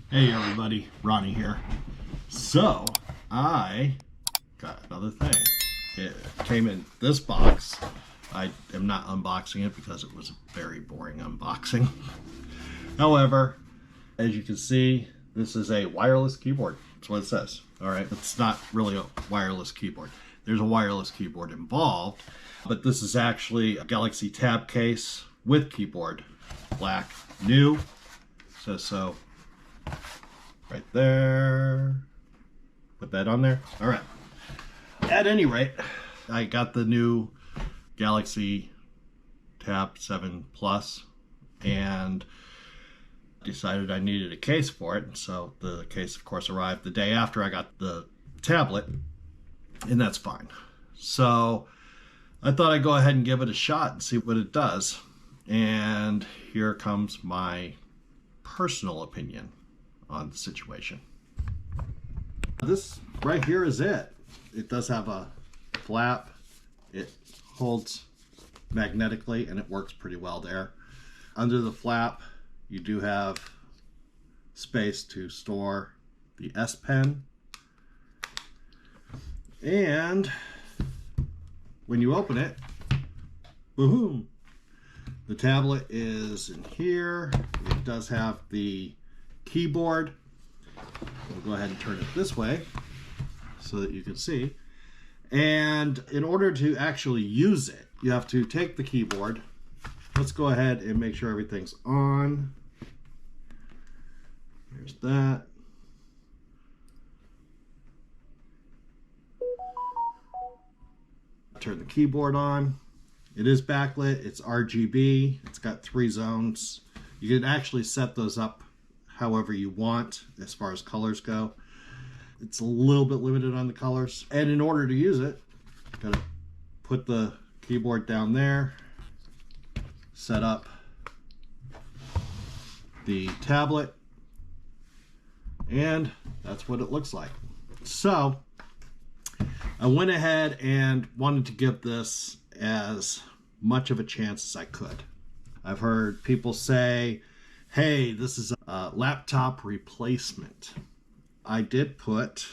Hey everybody, Ronnie here. So, I got another thing. It came in this box. I am not unboxing it because it was a very boring unboxing. However, as you can see, this is a wireless keyboard. That's what it says. Alright, it's not really a wireless keyboard. There's a wireless keyboard involved, but this is actually a Galaxy Tab case with keyboard. Black, new. Says so right there. Put that on there. All right. At any rate, I got the new Galaxy Tab 7 Plus and decided I needed a case for it. So the case, of course, arrived the day after I got the tablet, and that's fine. So I thought I'd go ahead and give it a shot and see what it does. And here comes my personal opinion on the situation. This right here is it. It does have a flap. It holds magnetically and it works pretty well there. Under the flap, you do have space to store the S Pen. And when you open it, woohoo! The tablet is in here. It does have the keyboard. We'll go ahead and turn it this way so that you can see. And in order to actually use it, you have to take the keyboard. Let's go ahead and make sure everything's on. There's that. Turn the keyboard on. It is backlit. It's RGB. It's got 3 zones. You can actually set those up however you want as far as colors go. It's a little bit limited on the colors. And in order to use it, gotta put the keyboard down there, set up the tablet, and that's what it looks like. So I went ahead and wanted to give this as much of a chance as I could. I've heard people say, hey, this is a laptop replacement. I did let's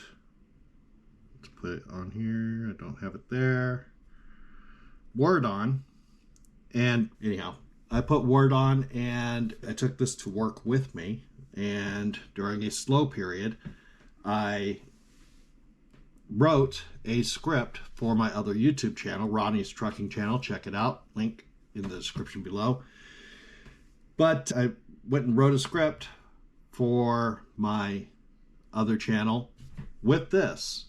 put it on here. I don't have it there. Word on. And anyhow, I put Word on and I took this to work with me. And during a slow period, I wrote a script for my other YouTube channel, Ronnie's Trucking Channel. Check it out. Link in the description below. But I went and wrote a script for my other channel with this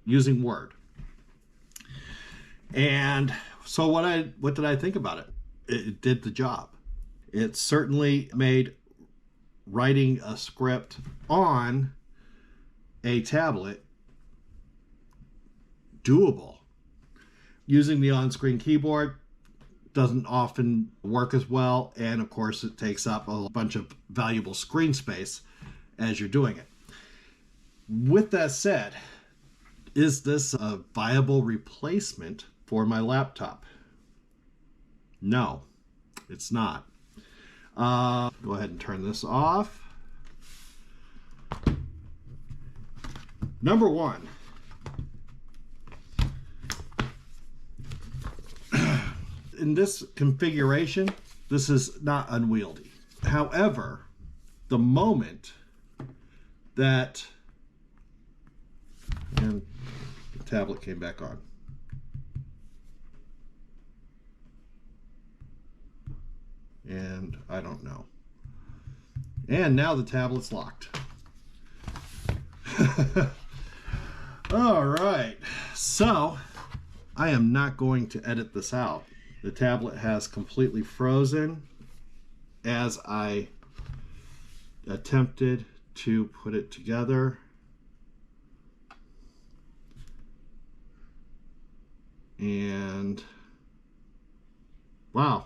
using Word. And so what did I think about it? It did the job. It certainly made writing a script on a tablet doable. Using the on-screen keyboard doesn't often work as well, and of course it takes up a bunch of valuable screen space as you're doing it. With that said, is this a viable replacement for my laptop? No, it's not. Go ahead and turn this off. Number one, in this configuration, this is not unwieldy. However, the moment that, and the tablet came back on. And I don't know. And now the tablet's locked. All right. So I am not going to edit this out. The tablet has completely frozen as I attempted to put it together. And wow.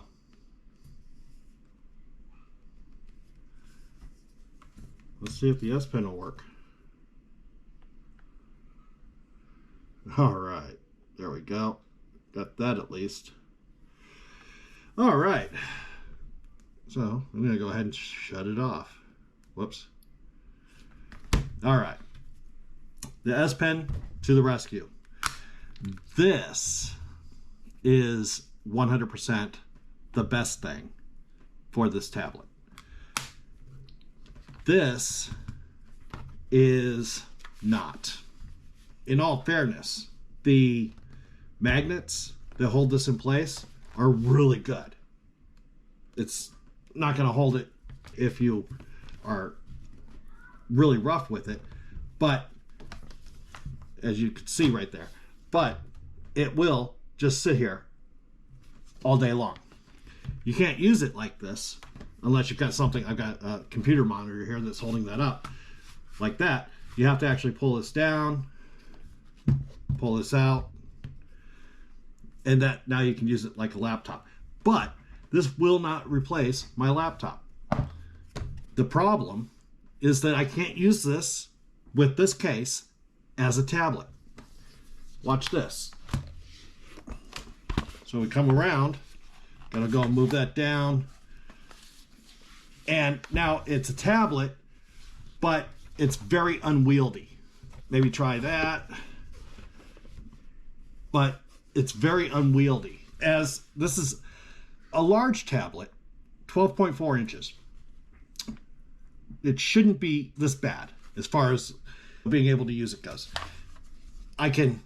Let's see if the S Pen will work. All right, there we go. Got that at least. All right. So I'm going to go ahead and shut it off. Whoops. All right. The S Pen to the rescue. This is 100% the best thing for this tablet. This is not. In all fairness, the magnets that hold this in place are really good. It's not going to hold it if you are really rough with it, but as you can see right there, but it will just sit here all day long. You can't use it like this unless you've got something. I've got a computer monitor here that's holding that up like that. You have to actually pull this down, pull this out, and that now you can use it like a laptop. But this will not replace my laptop. The problem is that I can't use this with this case as a tablet. Watch this. So we come around, gotta go and move that down. And now it's a tablet, but it's very unwieldy. Maybe try that. But it's very unwieldy. As this is a large tablet, 12.4 inches. It shouldn't be this bad as far as being able to use it goes. I can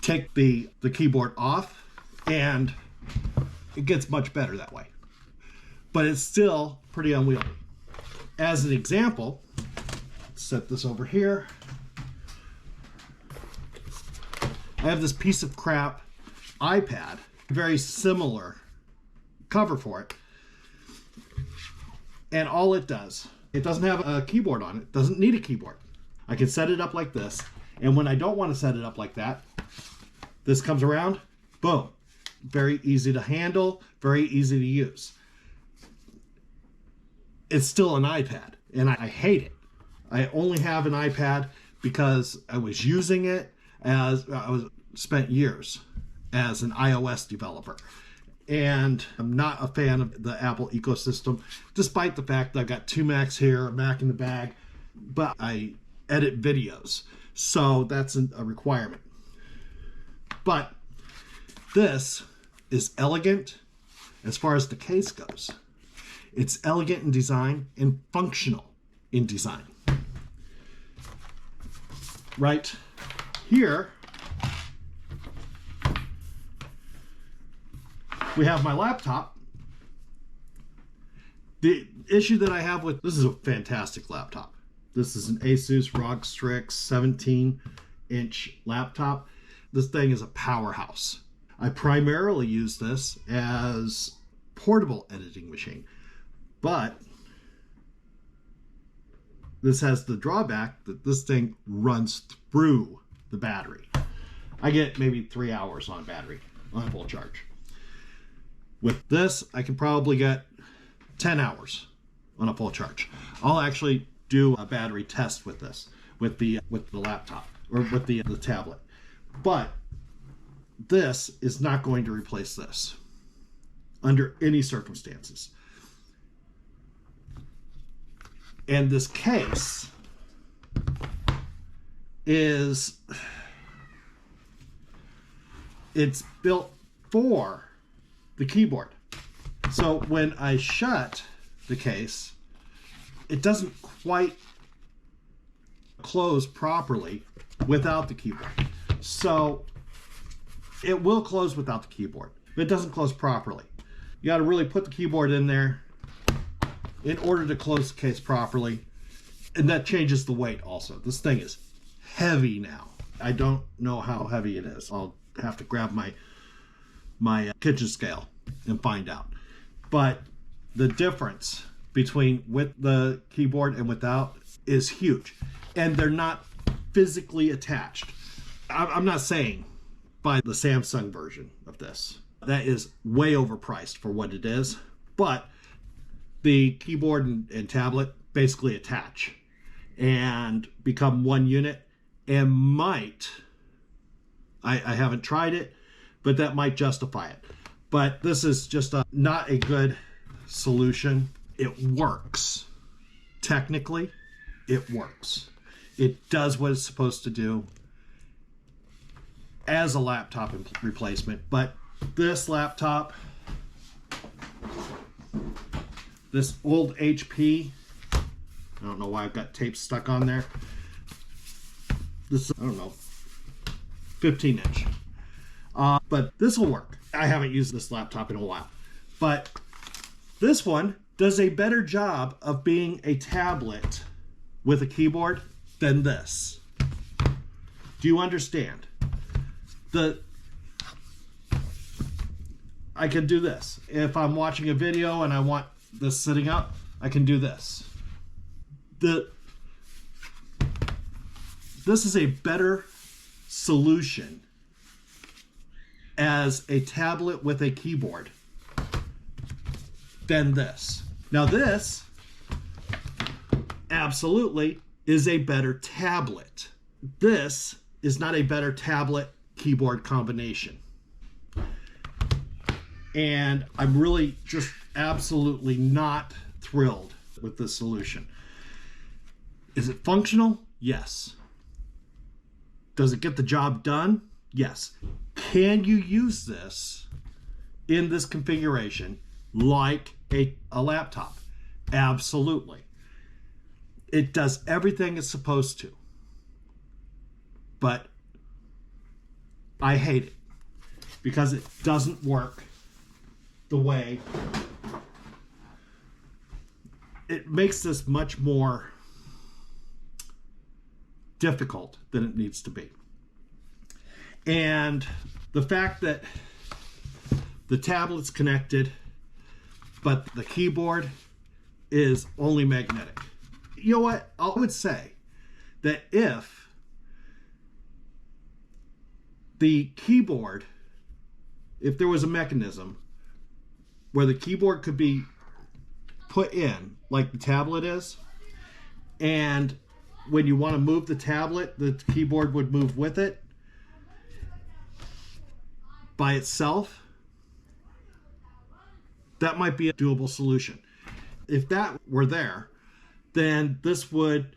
take the keyboard off and it gets much better that way. But it's still pretty unwieldy. As an example, set this over here. I have this piece of crap iPad, very similar cover for it. And all it does, it doesn't have a keyboard on it, doesn't need a keyboard. I can set it up like this. And when I don't want to set it up like that, this comes around, boom. Very easy to handle, very easy to use. It's still an iPad, and I hate it. I only have an iPad because I was using it as spent years as an iOS developer. And I'm not a fan of the Apple ecosystem, despite the fact that I've got two Macs here, a Mac in the bag, but I edit videos. So that's a requirement. But this is elegant as far as the case goes. It's elegant in design and functional in design. Right here, we have my laptop. The issue that I have with this is a fantastic laptop. This is an Asus ROG Strix 17-inch laptop. This thing is a powerhouse. I primarily use this as portable editing machine, but this has the drawback that this thing runs through the battery. I get maybe 3 hours on battery on full charge. With this, I can probably get 10 hours on a full charge. I'll actually do a battery test with this, with the laptop or with the tablet. But this is not going to replace this under any circumstances. And this case it's built for the keyboard. So when I shut the case, it doesn't quite close properly without the keyboard. So it will close without the keyboard, but it doesn't close properly. You got to really put the keyboard in there in order to close the case properly, and that changes the weight also. This thing is heavy now. I don't know how heavy it is. I'll have to grab my kitchen scale and find out. But the difference between with the keyboard and without is huge, and they're not physically attached. I'm not saying buy the Samsung version of this. That is way overpriced for what it is, but the keyboard and tablet basically attach and become one unit, and might, I haven't tried it, but that might justify it. But this is just not a good solution. It works. Technically, it works. It does what it's supposed to do as a laptop replacement, but this laptop, this old HP, I don't know why I've got tape stuck on there. This, I don't know, 15 inch. But this will work. I haven't used this laptop in a while. But this one does a better job of being a tablet with a keyboard than this. Do you understand? I can do this. If I'm watching a video and I want this sitting up, I can do this. This is a better solution as a tablet with a keyboard than this. Now this absolutely is a better tablet. This is not a better tablet keyboard combination. And I'm really just absolutely not thrilled with this solution. Is it functional? Yes. Does it get the job done? Yes. Can you use this in this configuration like a laptop? Absolutely. It does everything it's supposed to. But I hate it because it doesn't work the way. It makes this much more difficult than it needs to be. And the fact that the tablet's connected, but the keyboard is only magnetic. You know what? I would say that if the keyboard, if there was a mechanism where the keyboard could be put in like the tablet is, and when you want to move the tablet, the keyboard would move with it by itself, that might be a doable solution. If that were there, then this would,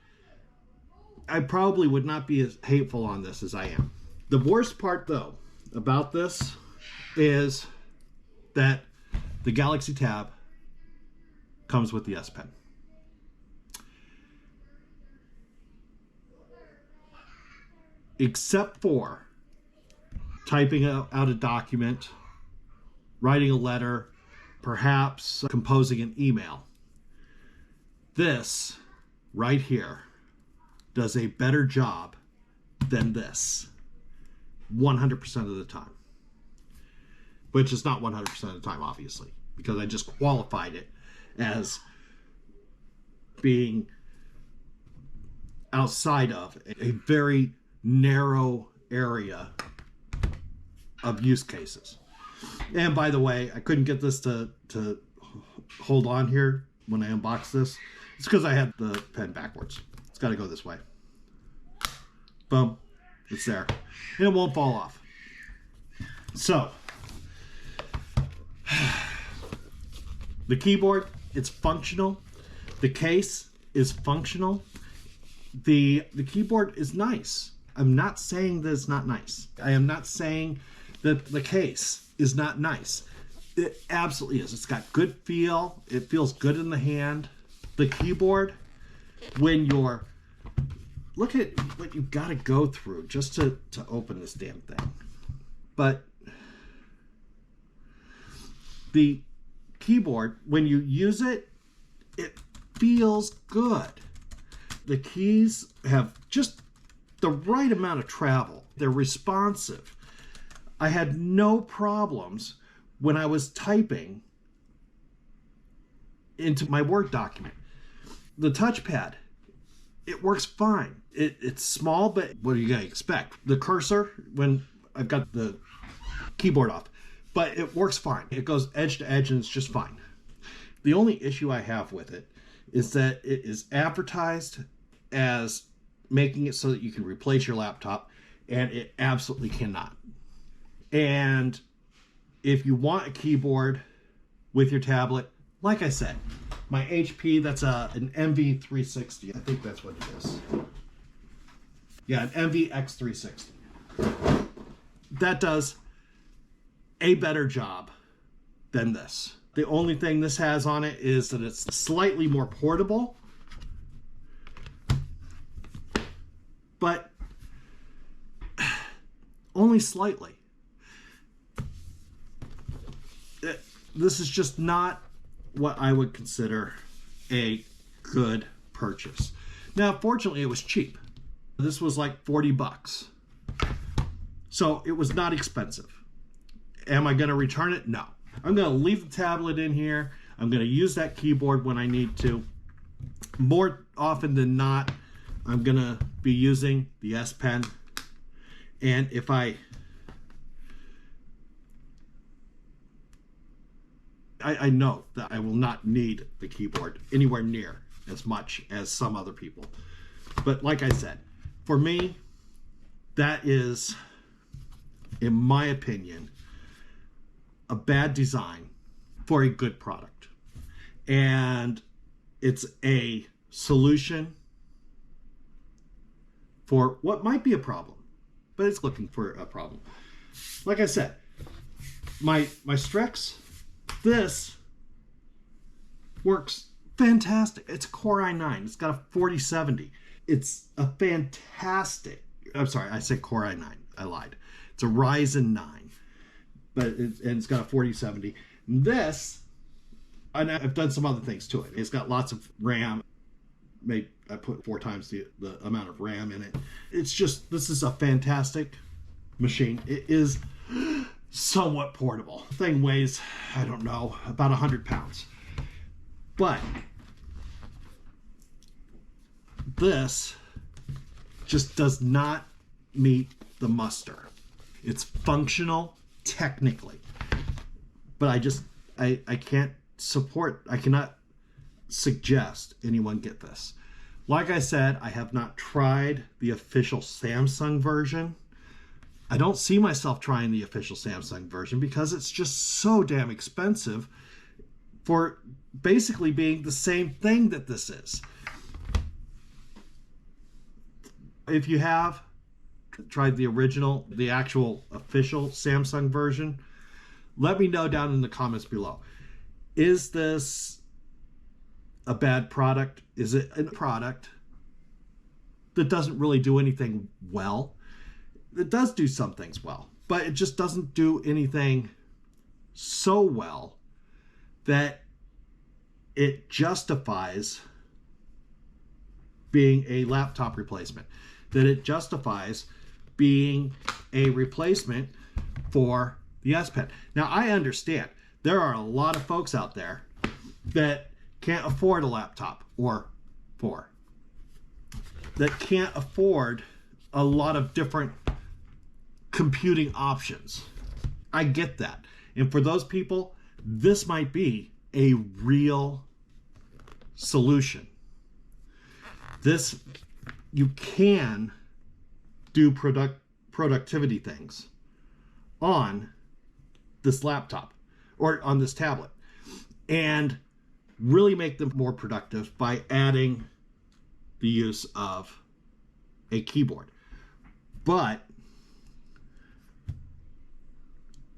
I probably would not be as hateful on this as I am. The worst part though about this is that the Galaxy Tab comes with the S Pen. Except for typing out a document, writing a letter, perhaps composing an email. This right here does a better job than this 100% of the time. Which is not 100% of the time, obviously, because I just qualified it as being outside of a very narrow area of use cases. And by the way, I couldn't get this to hold on here when I unboxed this. It's because I had the pen backwards. It's got to go this way. Boom. It's there. And it won't fall off. So, the keyboard, it's functional. The case is functional. The keyboard is nice. I'm not saying that it's not nice. I am not saying that the case is not nice. It absolutely is. It's got good feel. It feels good in the hand. The keyboard, when you're, look at what you've got to go through just to open this damn thing. But the keyboard, when you use it, it feels good. The keys have just the right amount of travel. They're responsive. I had no problems when I was typing into my Word document. The touchpad, it works fine. It's small, but what are you going to expect? The cursor, when I've got the keyboard off, but it works fine. It goes edge to edge and it's just fine. The only issue I have with it is that it is advertised as making it so that you can replace your laptop, and it absolutely cannot. And if you want a keyboard with your tablet, like I said, my HP, that's an MV360. I think that's what it is. Yeah, an Envy X360. That does a better job than this. The only thing this has on it is that it's slightly more portable, but only slightly. This is just not what I would consider a good purchase. Now, fortunately, it was cheap. This was like 40 bucks. So it was not expensive. Am I going to return it? No. I'm going to leave the tablet in here. I'm going to use that keyboard when I need to. More often than not, I'm going to be using the S Pen. And if I know that I will not need the keyboard anywhere near as much as some other people. But like I said, for me, that is, in my opinion, a bad design for a good product. And it's a solution for what might be a problem, but it's looking for a problem. Like I said, my Strix, this works fantastic. It's a Core i9. It's got a 4070. It's a fantastic, I'm sorry, I said Core i9. I lied. It's a Ryzen 9, but it's got a 4070. This, and I've done some other things to it. It's got lots of RAM. I put 4 times the amount of RAM in it. It's just, this is a fantastic machine. It is somewhat portable. The thing weighs, I don't know, about 100 pounds. But this just does not meet the muster. It's functional technically, but I can't support, I cannot suggest anyone get this. Like I said, I have not tried the official Samsung version. I don't see myself trying the official Samsung version because it's just so damn expensive for basically being the same thing that this is. If you have tried the original, the actual official Samsung version, let me know down in the comments below. Is this a bad product? Is it a product that doesn't really do anything well? It does do some things well, but it just doesn't do anything so well that it justifies being a laptop replacement, that it justifies being a replacement for the S Pen. Now, I understand there are a lot of folks out there that can't afford a laptop, or that can't afford a lot of different computing options. I get that. And for those people, this might be a real solution. This, you can do productivity things on this laptop or on this tablet and really make them more productive by adding the use of a keyboard. But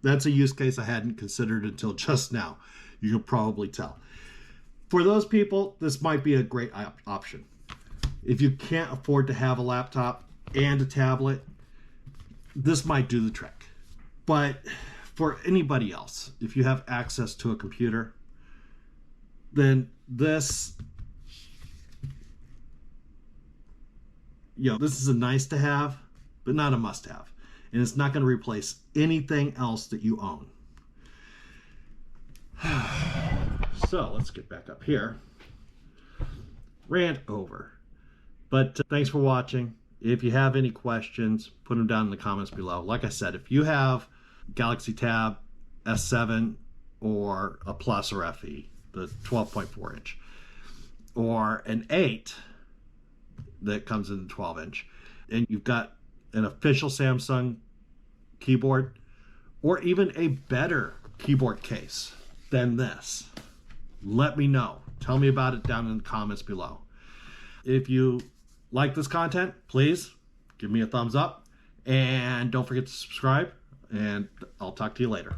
that's a use case I hadn't considered until just now. You can probably tell. For those people, this might be a great option. If you can't afford to have a laptop and a tablet, this might do the trick. But for anybody else, if you have access to a computer, then this, this is a nice to have, but not a must have. And it's not going to replace anything else that you own. So let's get back up here. Rant over. But thanks for watching. If you have any questions, put them down in the comments below. Like I said, if you have Galaxy Tab S7 or a Plus or FE, the 12.4 inch, or an 8 that comes in the 12 inch, and you've got an official Samsung keyboard, or even a better keyboard case than this, let me know. Tell me about it down in the comments below. If you like this content, please give me a thumbs up. And don't forget to subscribe. And I'll talk to you later.